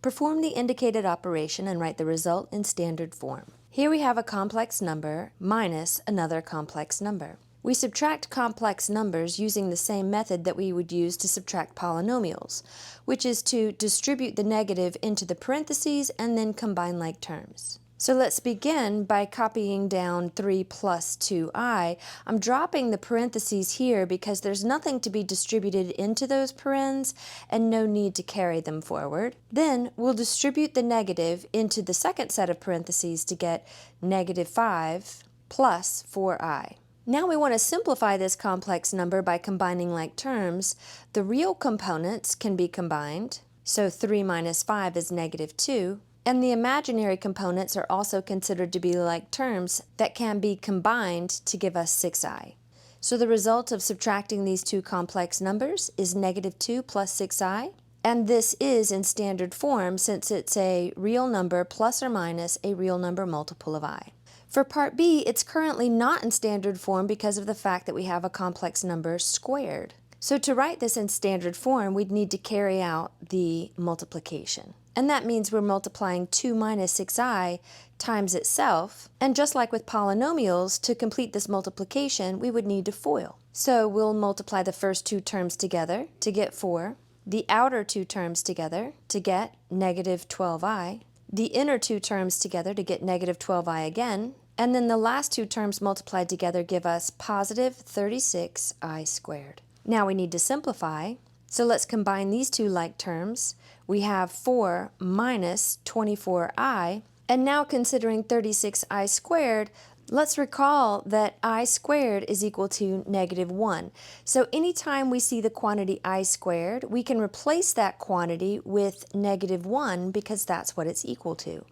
Perform the indicated operation and write the result in standard form. Here we have a complex number minus another complex number. We subtract complex numbers using the same method that we would use to subtract polynomials, which is to distribute the negative into the parentheses and then combine like terms. So let's begin by copying down 3 plus 2i. I'm dropping the parentheses here because there's nothing to be distributed into those parens and no need to carry them forward. Then we'll distribute the negative into the second set of parentheses to get negative 5 plus 4i. Now we want to simplify this complex number by combining like terms. The real components can be combined, so 3 minus 5 is negative 2. And the imaginary components are also considered to be like terms that can be combined to give us 6i. So the result of subtracting these two complex numbers is negative 2 plus 6i. And this is in standard form since it's a real number plus or minus a real number multiple of I. For part B, it's currently not in standard form because of the fact that we have a complex number squared. So to write this in standard form, we'd need to carry out the multiplication. And that means we're multiplying 2 minus 6i times itself. And just like with polynomials, to complete this multiplication, we would need to FOIL. So we'll multiply the first two terms together to get 4, the outer two terms together to get negative 12i, the inner two terms together to get negative 12i again, and then the last two terms multiplied together give us positive 36i squared. Now we need to simplify, so let's combine these two like terms. We have 4 minus 24i, and now considering 36i squared, let's recall that I squared is equal to negative 1. So anytime we see the quantity I squared, we can replace that quantity with negative 1 because that's what it's equal to.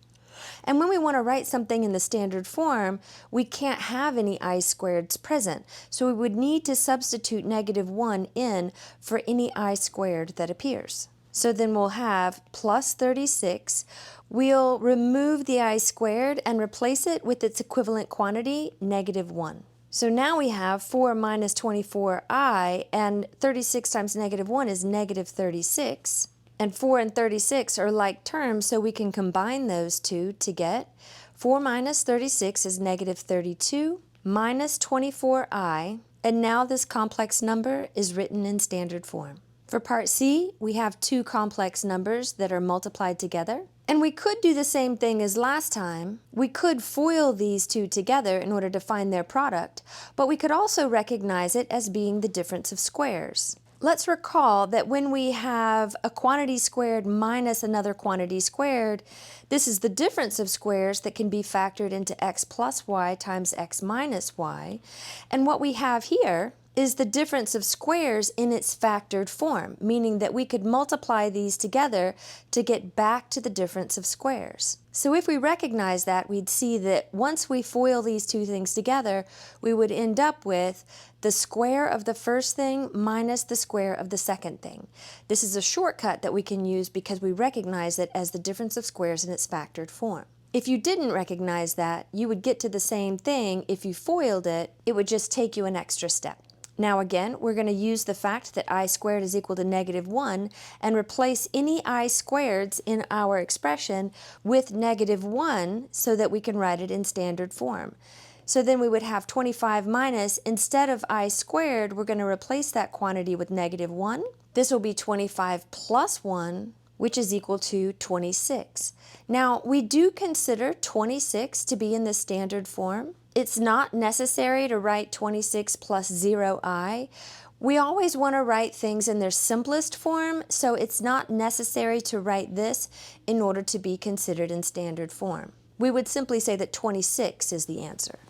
And when we want to write something in the standard form, we can't have any I squareds present. So we would need to substitute negative 1 in for any I squared that appears. So then we'll have plus 36. We'll remove the I squared and replace it with its equivalent quantity, negative 1. So now we have 4 minus 24i, and 36 times negative 1 is negative 36. And 4 and 36 are like terms, so we can combine those two to get 4 minus 36 is negative 32 minus 24i, and now this complex number is written in standard form. For part C, we have two complex numbers that are multiplied together. And we could do the same thing as last time. We could FOIL these two together in order to find their product, but we could also recognize it as being the difference of squares. Let's recall that when we have a quantity squared minus another quantity squared, this is the difference of squares that can be factored into x plus y times x minus y. And what we have here is the difference of squares in its factored form, meaning that we could multiply these together to get back to the difference of squares. So if we recognize that, we'd see that once we FOIL these two things together, we would end up with the square of the first thing minus the square of the second thing. This is a shortcut that we can use because we recognize it as the difference of squares in its factored form. If you didn't recognize that, you would get to the same thing if you FOILed it. It would just take you an extra step. Now again, we're going to use the fact that I squared is equal to negative 1 and replace any I squareds in our expression with negative 1 so that we can write it in standard form. So then we would have 25 minus, instead of I squared, we're going to replace that quantity with negative 1. This will be 25 plus 1, which is equal to 26. Now, we do consider 26 to be in the standard form. It's not necessary to write 26 plus 0i. We always want to write things in their simplest form, so it's not necessary to write this in order to be considered in standard form. We would simply say that 26 is the answer.